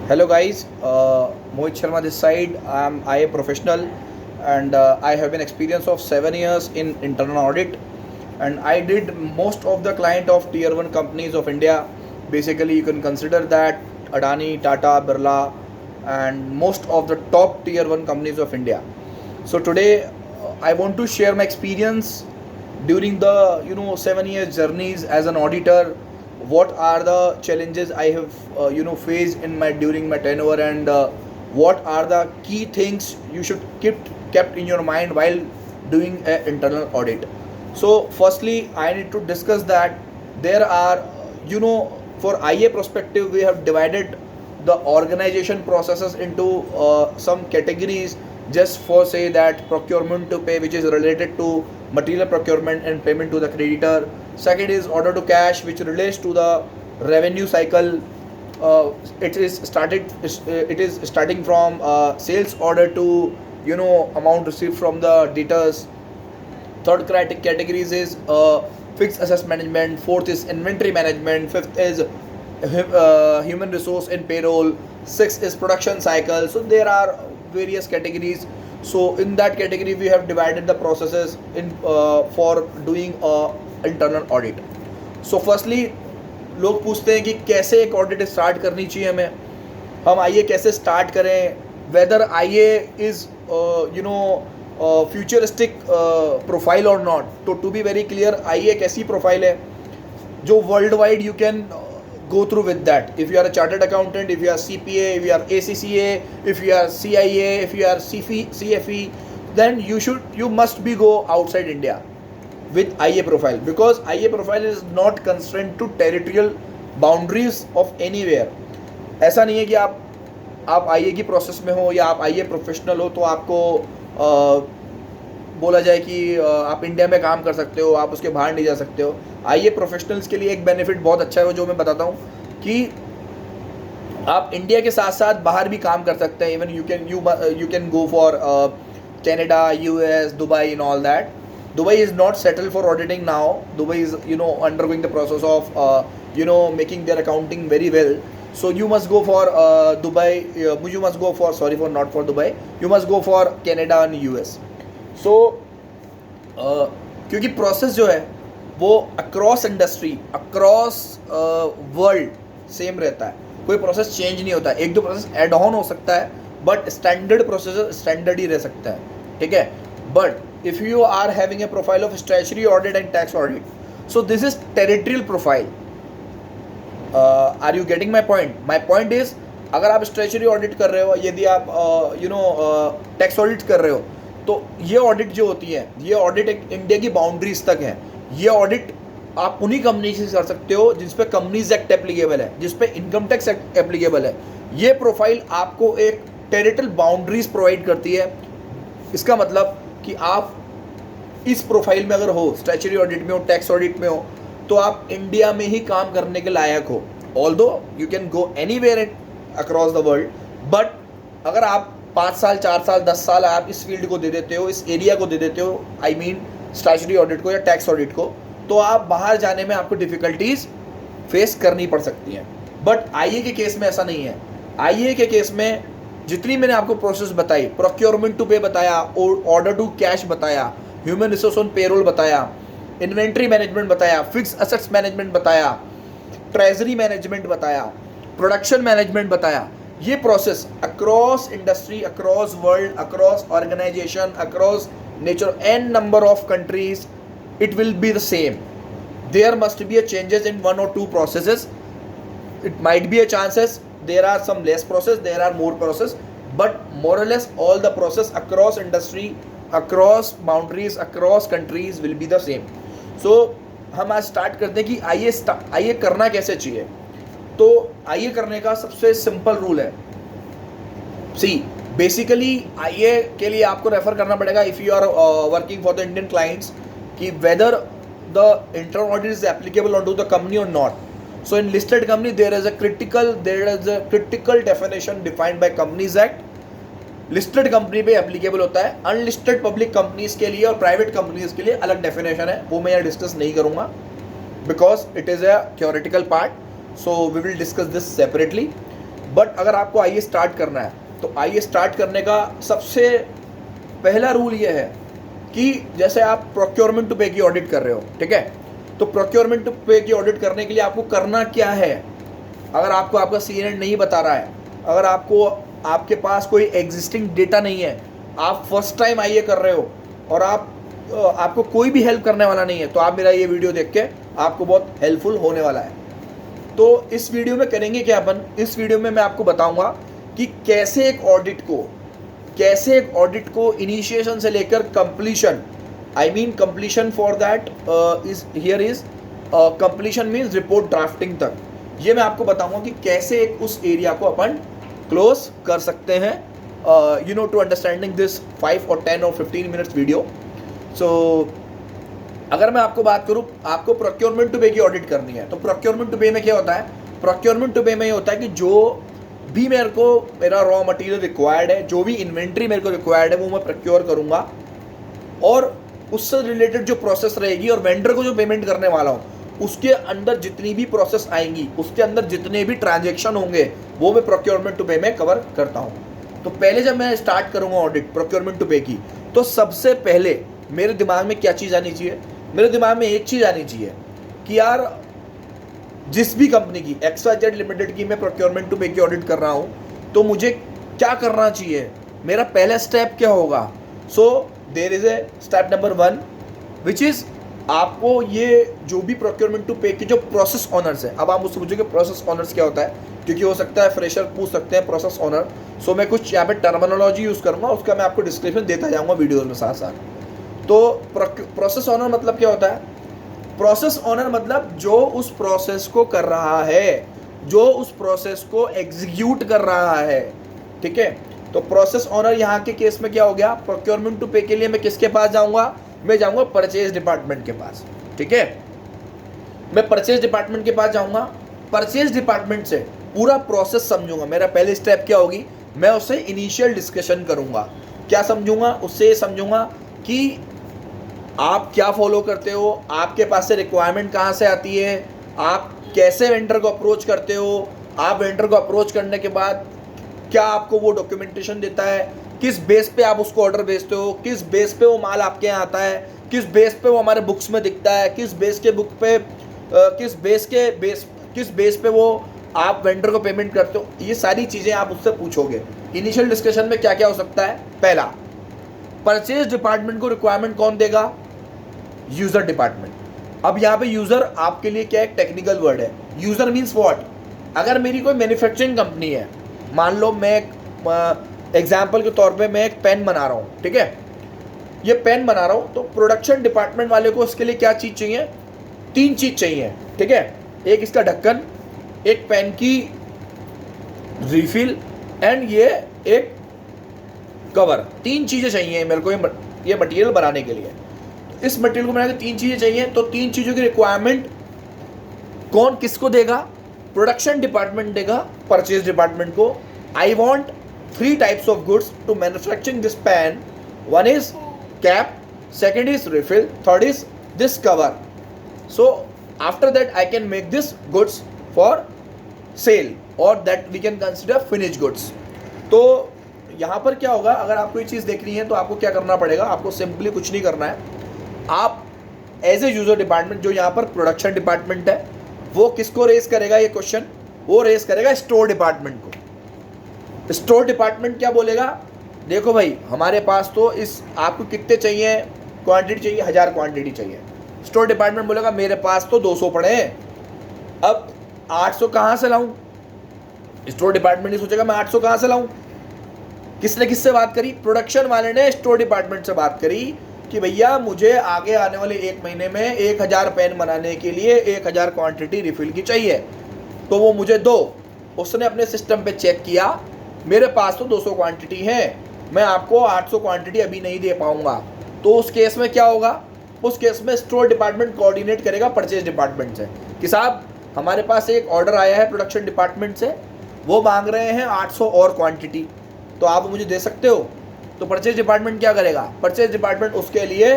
Hello guys, Mohit Sharma this side. I am IA professional and I have been experience of 7 years in internal audit, and I did most of the client of tier 1 companies of India. Basically you can consider that Adani, Tata, Birla and most of the top tier 1 companies of India. So today I want to share my experience during the 7 years journeys as an auditor. What are the challenges I have faced in my during my tenure, and what are the key things you should keep kept in your mind while doing an internal audit. So firstly I need to discuss that there are, for IA perspective we have divided the organization processes into some categories. Just for say that procurement to pay, which is related to material procurement and payment to the creditor. Second is order to cash, which relates to the revenue cycle. It is starting from sales order to amount received from the debtors. Third categories is fixed assets management. Fourth is inventory management. Fifth is human resource and payroll. Sixth is production cycle. So there are various categories. So in that category we have divided the processes in for doing internal audit. So firstly लोग पूछते हैं कि कैसे एक audit start करनी चाहिए हमें, हम आईए कैसे स्टार्ट करें, वेदर आईए इज फ्यूचरिस्टिक प्रोफाइल और नॉट. तो टू बी वेरी क्लियर, आईए एक ऐसी प्रोफाइल है जो world wide you can go through with that. If you are a chartered accountant, if you are CPA, if you are ACCA, if you are CIA, if you are CFE, then you must be go outside India with IA profile, because IA profile is not constrained to territorial boundaries of anywhere. ऐसा नहीं है कि आप IA की process में हो या आप IA प्रोफेशनल हो तो आपको बोला जाए कि आप इंडिया में काम कर सकते हो, आप उसके बाहर नहीं जा सकते हो. आईए प्रोफेशनल्स के लिए एक बेनिफिट बहुत अच्छा है जो मैं बताता हूँ कि आप इंडिया के साथ साथ बाहर भी काम कर सकते हैं. Even you can go for Canada, US, Dubai in all that. Dubai is not settle for auditing now. Dubai is undergoing the process of making their accounting very well. So you must go for Dubai. You must go for not for Dubai. You must go for Canada and US. So क्योंकि process जो है वो across industry, across world same रहता है. कोई process change नहीं होता. एक दो प्रोसेस एड ऑन हो सकता है बट स्टैंडर्ड प्रोसेस स्टैंडर्ड ही रह सकता है. ठीक है. But if you are having a profile of statutory audit and tax audit, so this is territorial profile. Are you getting my point? My point is, अगर आप स्टैच्यूटरी ऑडिट कर रहे हो, यदि आप टैक्स ऑडिट कर रहे हो, तो ये ऑडिट जो होती है, ये ऑडिट एक इंडिया की बाउंड्रीज तक है. ये ऑडिट आप उन्हीं कंपनी से कर सकते हो जिस पे कंपनीज एक्ट एप्लीकेबल है, जिस पे इनकम टैक्स एक्ट एप्लीकेबल है. ये प्रोफाइल आपको एक टेरिटरियल बाउंड्रीज प्रोवाइड करती है. इसका मतलब कि आप इस प्रोफाइल में अगर हो, स्टैच्यूटरी ऑडिट में हो, टैक्स ऑडिट में हो, तो आप इंडिया में ही काम करने के लायक हो. Although you can go anywhere across the world, but अगर आप 5 साल, 4 साल, 10 साल आप इस फील्ड को दे देते हो, इस एरिया को दे देते हो, आई मीन स्टैच्यूटरी ऑडिट को या टैक्स ऑडिट को, तो आप बाहर जाने में आपको डिफिकल्टीज फेस करनी पड़ सकती हैं. बट आईए के केस में ऐसा नहीं है. आईए के केस में जितनी मैंने आपको प्रोसेस बताई, प्रोक्योरमेंट टू पे बताया, ऑर्डर टू कैश बताया, ह्यूमन रिसोर्स ऑन पेरोल बताया, इन्वेंट्री मैनेजमेंट बताया, फिक्स असेट्स मैनेजमेंट बताया, ट्रेजरी मैनेजमेंट बताया, प्रोडक्शन मैनेजमेंट बताया. ये process across industry, across world, across organisation, across nature, an number of countries, it will be the same. There must be a changes in one or two processes. It might be a chances there are some less process, there are more process, but more or less all the process across industry, across boundaries, across countries will be the same. So हम आज start करते हैं कि आइए करना कैसे चाहिए. तो आइए करने का सबसे सिंपल रूल है. सी बेसिकली आइए के लिए आपको रेफर करना पड़ेगा if you are working for the Indian clients, कि whether the internal audit is applicable onto the company or not. So in listed company there is a critical definition defined by Companies Act. Listed company पे applicable होता है. Unlisted public companies के लिए और private companies के लिए अलग definition है, वो मैं यहाँ डिस्कस नहीं करूँगा because it is a theoretical part. So we will discuss this separately. But अगर आपको आईए स्टार्ट करना है तो आईए स्टार्ट करने का सबसे पहला रूल ये है कि जैसे आप प्रोक्योरमेंट टू पे की ऑडिट कर रहे हो, ठीक है, तो प्रोक्योरमेंट टू पे की ऑडिट करने के लिए आपको करना क्या है। अगर आपको आपका सीएनएन नहीं बता रहा है, अगर आपको आपके पास कोई एग्जिस्टिंग डेटा नहीं है, आप फर्स्ट टाइम आईए कर रहे हो और आपको कोई भी हेल्प करने वाला नहीं है, तो आप मेरा ये वीडियो देख के आपको बहुत हेल्पफुल होने वाला है। तो इस वीडियो में करेंगे क्या अपन, इस वीडियो में मैं आपको बताऊंगा कि कैसे एक ऑडिट को इनिशिएशन से लेकर completion, I mean completion for that is completion means report drafting तक, ये मैं आपको बताऊंगा कि कैसे एक उस एरिया को अपन क्लोज कर सकते हैं, टू अंडरस्टैंडिंग दिस 5 और 10 और 15 मिनट्स वीडियो। सो अगर मैं आपको बात करूं, आपको प्रोक्योरमेंट टू पे की ऑडिट करनी है, तो प्रोक्योरमेंट टू पे में क्या होता है, प्रोक्योरमेंट टू पे में ये होता है कि जो भी मेरा रॉ मटेरियल रिक्वायर्ड है, जो भी इन्वेंट्री मेरे को रिक्वायर्ड है, वो मैं प्रोक्योर करूंगा और उससे रिलेटेड जो प्रोसेस रहेगी और वेंडर को जो पेमेंट करने वाला हूँ उसके अंदर जितनी भी प्रोसेस आएंगी, उसके अंदर जितने भी ट्रांजेक्शन होंगे, वो मैं प्रोक्योरमेंट टू पे में कवर करता हूँ। तो पहले जब मैं स्टार्ट करूँगा ऑडिट प्रोक्योरमेंट टू पे की, तो सबसे पहले मेरे दिमाग में क्या चीज़ आनी चाहिए, मेरे दिमाग में एक चीज़ आनी चाहिए कि यार जिस भी कंपनी की XYZ लिमिटेड की मैं प्रोक्योरमेंट टू पे की ऑडिट कर रहा हूँ, तो मुझे क्या करना चाहिए, मेरा पहला स्टेप क्या होगा। So there is a step number 1 which is आपको ये जो भी प्रोक्योरमेंट टू पे की जो प्रोसेस ऑनर्स है, अब आप मुझसे पूछोगे प्रोसेस ऑनर्स क्या होता है, क्योंकि हो सकता है फ्रेशर पूछ सकते हैं प्रोसेस ऑनर। सो मैं कुछ यहाँ पे टर्मिनोलॉजी यूज़ करूँगा, उसका मैं आपको डिस्क्रिप्शन देता जाऊँगा वीडियोज़ में साथ साथ। तो प्रोसेस ऑनर मतलब क्या होता है, प्रोसेस ऑनर मतलब जो उस प्रोसेस को कर रहा है, जो उस प्रोसेस को एग्जीक्यूट कर रहा है, ठीक है। तो प्रोसेस ऑनर यहाँ के केस में क्या हो गया, प्रोक्योरमेंट टू पे के लिए मैं किसके पास जाऊँगा, मैं जाऊँगा परचेज डिपार्टमेंट के पास, ठीक है। मैं परचेज डिपार्टमेंट के पास जाऊँगा, परचेज डिपार्टमेंट से पूरा प्रोसेस समझूंगा। मेरा पहले स्टेप क्या होगी, मैं उससे इनिशियल डिस्कशन करूँगा। क्या समझूंगा, उससे ये समझूंगा कि आप क्या फॉलो करते हो, आपके पास से रिक्वायरमेंट कहाँ से आती है, आप कैसे वेंडर को अप्रोच करते हो, आप वेंडर को अप्रोच करने के बाद क्या आपको वो डॉक्यूमेंटेशन देता है, किस बेस पे आप उसको ऑर्डर भेजते हो, किस बेस पे वो माल आपके यहाँ आता है, किस बेस पे वो हमारे बुक्स में दिखता है, किस बेस के बुक पे किस बेस पे वो आप वेंडर को पेमेंट करते हो, ये सारी चीज़ें आप उससे पूछोगे। इनिशियल डिस्कशन में क्या क्या हो सकता है, पहला परचेज डिपार्टमेंट को रिक्वायरमेंट कौन देगा, यूजर डिपार्टमेंट। अब यहाँ पे यूजर आपके लिए क्या एक टेक्निकल वर्ड है, यूजर मीन्स व्हाट। अगर मेरी कोई मैन्युफैक्चरिंग कंपनी है, मान लो मैं एग्जाम्पल के तौर पे मैं एक पेन बना रहा हूँ, ठीक है, ये पेन बना रहा हूँ, तो प्रोडक्शन डिपार्टमेंट वाले को इसके लिए क्या चीज़ चाहिए, 3 चीज़ चाहिए, ठीक है। एक इसका ढक्कन, एक पेन की रिफिल एंड ये एक कवर, 3 चीज़ें चाहिए मेरे को ये मटेरियल बनाने के लिए। इस मटेरियल को बनाने के 3 चीज़ें चाहिए, तो 3 चीज़ों की रिक्वायरमेंट कौन किसको देगा, प्रोडक्शन डिपार्टमेंट देगा परचेज डिपार्टमेंट को। I want 3 types of goods to manufacturing this pen, 1 is cap, 2nd is refill, 3rd is this cover. So after that I can make this goods for sale और that we can consider finish goods. तो यहाँ पर क्या होगा, अगर आपको ये चीज़ देखनी है तो आपको क्या करना पड़ेगा, आपको सिंपली कुछ नहीं करना है। आप एज ए यूजर डिपार्टमेंट, जो यहाँ पर प्रोडक्शन डिपार्टमेंट है, वो किसको रेस करेगा ये क्वेश्चन, वो रेस करेगा स्टोर डिपार्टमेंट को। स्टोर डिपार्टमेंट क्या बोलेगा, देखो भाई हमारे पास तो इस आपको कितने चाहिए, क्वांटिटी चाहिए 1000 क्वांटिटी चाहिए। स्टोर डिपार्टमेंट बोलेगा मेरे पास तो 200 पड़े हैं, अब 800 कहाँ से लाऊं। स्टोर डिपार्टमेंट ही सोचेगा मैं 800 कहाँ से लाऊं। किसने किससे बात करी, प्रोडक्शन वाले ने स्टोर डिपार्टमेंट से बात करी कि भैया मुझे आगे आने वाले 1 महीने में 1000 पेन बनाने के लिए 1000 क्वांटिटी रिफिल की चाहिए, तो वो मुझे दो। उसने अपने सिस्टम पे चेक किया, मेरे पास तो 200 क्वांटिटी है, मैं आपको 800 क्वांटिटी अभी नहीं दे पाऊंगा। तो उस केस में क्या होगा, उस केस में स्टोर डिपार्टमेंट कोऑर्डिनेट करेगा परचेज डिपार्टमेंट से कि साहब हमारे पास एक ऑर्डर आया है प्रोडक्शन डिपार्टमेंट से, वो मांग रहे हैं 800 और क्वांटिटी, तो आप मुझे दे सकते हो। तो परचेज डिपार्टमेंट क्या करेगा, परचेज डिपार्टमेंट उसके लिए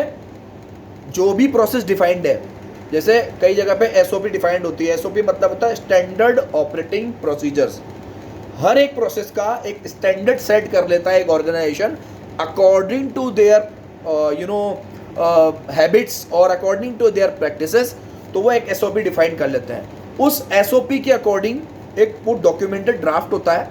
जो भी प्रोसेस डिफाइंड है, जैसे कई जगह पे एसओपी डिफाइंड होती है, एसओपी मतलब होता है स्टैंडर्ड ऑपरेटिंग प्रोसीजर्स। हर एक प्रोसेस का एक स्टैंडर्ड सेट कर लेता है एक organisation according to their habits और अकॉर्डिंग टू देयर प्रैक्टिसेस। तो वो एक एसओपी डिफाइन कर लेते हैं। उस एसओपी के अकॉर्डिंग एक पूरा डॉक्यूमेंटेड ड्राफ्ट होता है,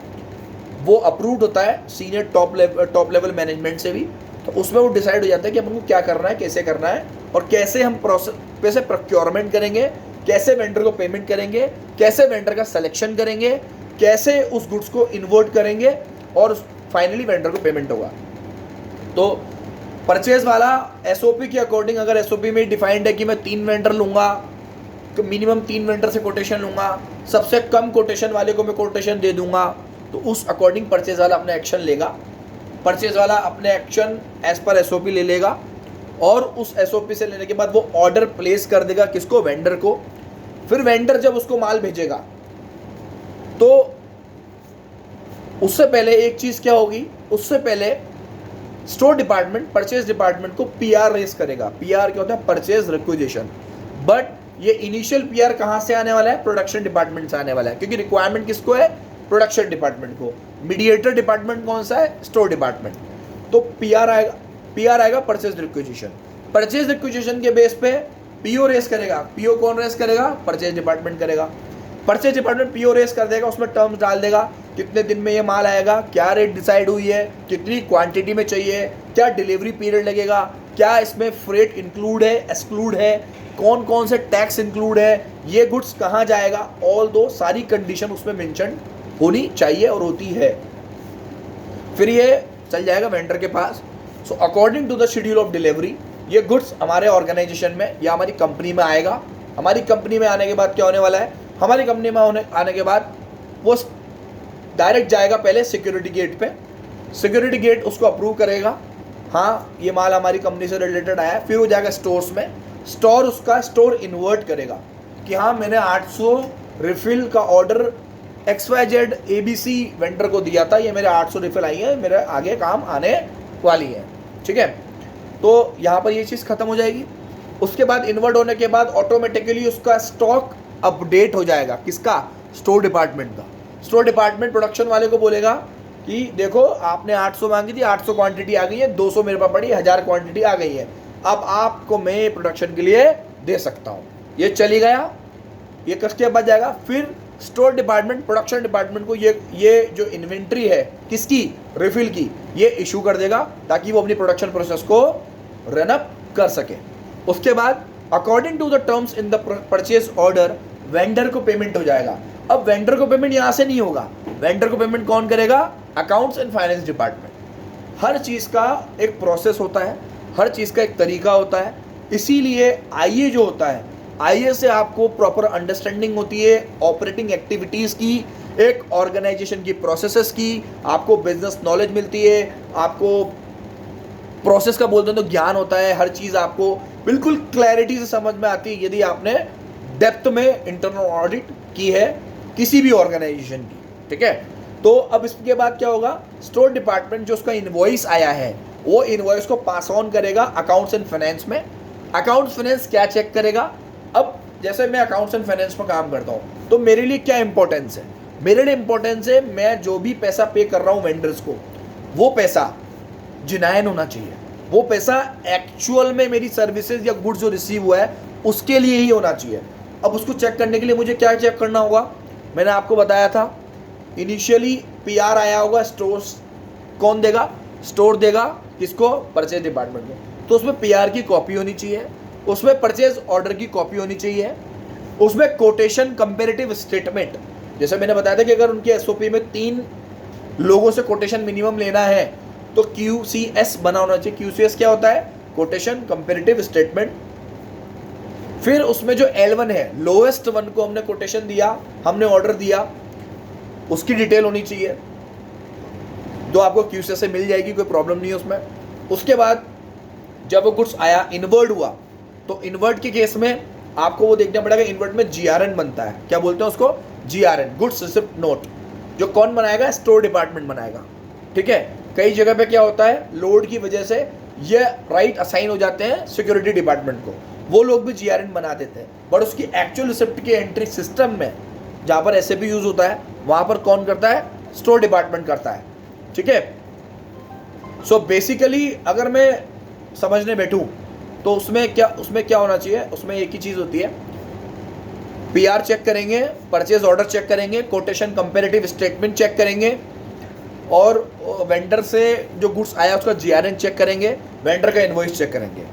वो अप्रूव्ड होता है सीनियर टॉप लेवल मैनेजमेंट से भी। तो उसमें वो डिसाइड हो जाता है कि हमको क्या करना है, कैसे करना है, और कैसे हम कैसे प्रोक्योरमेंट करेंगे, कैसे वेंडर को पेमेंट करेंगे, कैसे वेंडर का सिलेक्शन करेंगे, कैसे उस गुड्स को इन्वर्ट करेंगे, और फाइनली वेंडर को पेमेंट होगा। तो परचेज वाला एसओपी के अकॉर्डिंग, अगर एसओपी में डिफाइंड है कि मैं 3 वेंडर लूँगा, तो मिनिमम 3 वेंडर से कोटेशन लूँगा, सबसे कम कोटेशन वाले को मैं कोटेशन दे दूँगा, तो उस अकॉर्डिंग परचेज वाला अपने एक्शन लेगा। परचेज वाला अपने एक्शन एज पर एसओपी ले लेगा, और उस एसओपी से लेने के बाद वो ऑर्डर प्लेस कर देगा किसको, वेंडर को। फिर वेंडर जब उसको माल भेजेगा तो उससे पहले एक चीज क्या होगी, उससे पहले स्टोर डिपार्टमेंट परचेज डिपार्टमेंट को पीआर रेस करेगा। पीआर क्या होता है, परचेज रिक्विजिशन। बट ये इनिशियल पीआर कहां से आने वाला है, प्रोडक्शन डिपार्टमेंट से आने वाला है, क्योंकि रिक्वायरमेंट किसको है, प्रोडक्शन डिपार्टमेंट को। मीडिएटर डिपार्टमेंट कौन सा है, स्टोर डिपार्टमेंट। तो पीआर आएगा परचेज रिक्विजिशन। परचेज रिक्विजिशन के बेस पे पीओ रेस करेगा। पीओ कौन रेस करेगा, परचेज डिपार्टमेंट करेगा। परचेज डिपार्टमेंट पीओ रेस कर देगा, उसमें टर्म्स डाल देगा, कितने दिन में ये माल आएगा, क्या रेट डिसाइड हुई है, कितनी क्वांटिटी में चाहिए, क्या डिलीवरी पीरियड लगेगा, क्या इसमें फ्रेट इंक्लूड है, एक्सक्लूड है, कौन कौन से टैक्स इंक्लूड है, ये गुड्स कहाँ जाएगा, ऑल दो सारी कंडीशन उसमें मेंशन होनी चाहिए और होती है। फिर ये चल जाएगा वेंडर के पास। So according to the schedule of delivery ये गुड्स हमारे ऑर्गेनाइजेशन में या हमारी कंपनी में आएगा। हमारी कंपनी में आने के बाद क्या होने वाला है, हमारी कंपनी में आने के बाद वो डायरेक्ट जाएगा पहले सिक्योरिटी गेट पे। सिक्योरिटी गेट उसको अप्रूव करेगा, हाँ ये माल हमारी कंपनी से रिलेटेड आया है। फिर वो जाएगा स्टोर्स में, स्टोर इन्वर्ट करेगा कि हाँ मैंने 800 रिफिल का ऑर्डर XYZ ABC वेंडर को दिया था, ये मेरे 800 रिफिल आई है, मेरे आगे काम आने वाली है। ठीक है, तो यहाँ पर ये चीज़ खत्म हो जाएगी। उसके बाद इन्वर्ट होने के बाद ऑटोमेटिकली उसका स्टॉक अपडेट हो जाएगा, किसका, स्टोर डिपार्टमेंट का। स्टोर डिपार्टमेंट प्रोडक्शन वाले को बोलेगा कि देखो आपने 800 मांगी थी, 800 क्वांटिटी आ गई है, 200 मेरे पास पड़ी, 1000 क्वांटिटी आ गई है, अब आपको मैं प्रोडक्शन के लिए दे सकता हूँ। ये चली गया, ये कसके बाद जाएगा। फिर स्टोर डिपार्टमेंट प्रोडक्शन डिपार्टमेंट को ये जो इन्वेंट्री है किसकी, रिफिल की, ये इशू कर देगा ताकि वो अपनी प्रोडक्शन प्रोसेस को रन अप कर सके। उसके बाद according to the terms in the purchase order vendor को पेमेंट हो जाएगा। अब वेंडर को पेमेंट यहाँ से नहीं होगा, वेंडर को पेमेंट कौन करेगा, अकाउंट्स एंड फाइनेंस डिपार्टमेंट। हर चीज़ का एक प्रोसेस होता है, हर चीज़ का एक तरीका होता है। इसीलिए आईए जो होता है, आईए से आपको प्रॉपर अंडरस्टैंडिंग होती है ऑपरेटिंग एक्टिविटीज़ की, एक ऑर्गेनाइजेशन की प्रोसेसेस की, आपको बिजनेस नॉलेज मिलती है, आपको प्रोसेस का बोलते हैं तो ज्ञान होता है। हर चीज़ आपको बिल्कुल क्लैरिटी से समझ में आती है यदि आपने डेप्थ में इंटरनल ऑडिट की है किसी भी ऑर्गेनाइजेशन की। ठीक है, तो अब इसके बाद क्या होगा, स्टोर डिपार्टमेंट जो उसका इनवॉइस आया है वो इनवॉइस को पास ऑन करेगा अकाउंट्स एंड फाइनेंस में। अकाउंट्स फाइनेंस क्या चेक करेगा, अब जैसे मैं अकाउंट्स एंड फाइनेंस में काम करता हूँ तो मेरे लिए क्या इंपॉर्टेंस है, मेरे लिए इंपॉर्टेंस है मैं जो भी पैसा पे कर रहा हूँ वेंडर्स को, वो पैसा जिनायन होना चाहिए, वो पैसा एक्चुअल में मेरी सर्विसेज या गुड्स जो रिसीव हुआ है उसके लिए ही होना चाहिए। अब उसको चेक करने के लिए मुझे क्या चेक करना होगा, मैंने आपको बताया था इनिशियली पीआर आया होगा, स्टोर्स कौन देगा, स्टोर देगा किसको, परचेज डिपार्टमेंट को। तो उसमें पीआर की कॉपी होनी चाहिए, उसमें परचेज ऑर्डर की कॉपी होनी चाहिए, उसमें कोटेशन कंपेरेटिव स्टेटमेंट, जैसे मैंने बताया था कि अगर उनकी एसओपी में 3 लोगों से कोटेशन मिनिमम लेना है तो QCS बना होना चाहिए। QCS क्या होता है, कोटेशन कंपेरेटिव स्टेटमेंट। फिर उसमें जो L1 है, लोएस्ट वन को हमने कोटेशन दिया, हमने ऑर्डर दिया, उसकी डिटेल होनी चाहिए, जो आपको QCS से मिल जाएगी, कोई प्रॉब्लम नहीं है उसमें। उसके बाद जब वो गुड्स आया, इन्वर्ट हुआ, तो इन्वर्ट के केस में आपको वो देखना पड़ेगा, इन्वर्ट में GRN बनता है, क्या बोलते हैं उसको, GRN, गुड्स रिसिप्ट नोट, जो कौन बनाएगा, स्टोर डिपार्टमेंट बनाएगा। ठीक है, कई जगह पे क्या होता है, लोड की वजह से ये राइट असाइन हो जाते हैं सिक्योरिटी डिपार्टमेंट को, वो लोग भी GRN बना देते हैं, बट उसकी एक्चुअल रिसिप्ट की एंट्री सिस्टम में जहाँ पर SAP यूज होता है वहाँ पर कौन करता है, स्टोर डिपार्टमेंट करता है, ठीक है। सो बेसिकली अगर मैं समझने बैठूं तो उसमें क्या होना चाहिए, उसमें एक ही चीज़ होती है, पीआर चेक करेंगे, परचेज ऑर्डर चेक करेंगे, कोटेशन कंपेरेटिव स्टेटमेंट चेक करेंगे, और वेंडर से जो गुड्स आया उसका जीआरएन चेक करेंगे, वेंडर का इनवॉइस चेक करेंगे।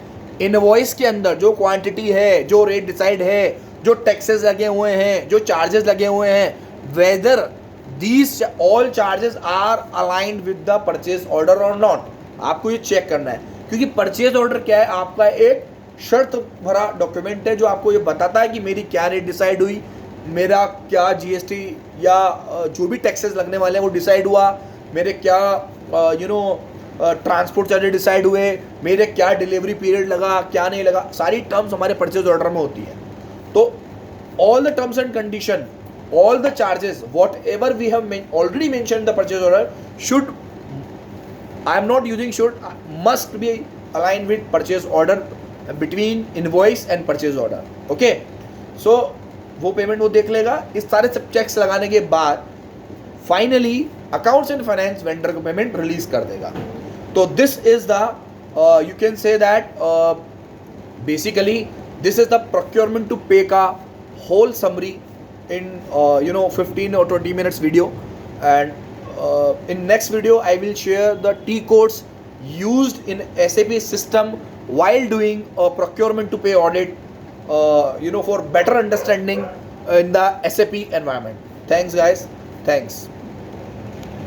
इनवॉइस के अंदर जो क्वांटिटी है, जो रेट डिसाइड है, जो टैक्सेस लगे हुए हैं, जो चार्जेस लगे हुए हैं, whether these all charges are aligned with the purchase order और नॉट, आपको ये चेक करना है। क्योंकि परचेज ऑर्डर क्या है, आपका एक शर्त भरा डॉक्यूमेंट है जो आपको ये बताता है कि मेरी क्या रेट डिसाइड हुई, मेरा क्या जीएसटी या जो भी टैक्सेस लगने वाले हैं वो डिसाइड हुआ, मेरे क्या ट्रांसपोर्ट चार्जेस डिसाइड हुए, मेरे क्या डिलीवरी पीरियड लगा, क्या नहीं लगा, सारी टर्म्स हमारे परचेज ऑर्डर में होती है। तो all the terms and condition, all the charges, whatever we have already mentioned in the purchase order should, I am not using should, must be aligned with purchase order between invoice and purchase order, okay। so वो payment वो देख लेगा। इस सारे सब checks लगाने के बाद finally accounts and finance vendor को पेमेंट रिलीज कर देगा। तो this is the you can say that basically this is the procurement to pay का whole summary in 15 or 20 minutes video, and in next video I will share the T codes used in SAP system while doing a procurement to pay audit, for better understanding in the SAP environment. Thanks guys, thanks.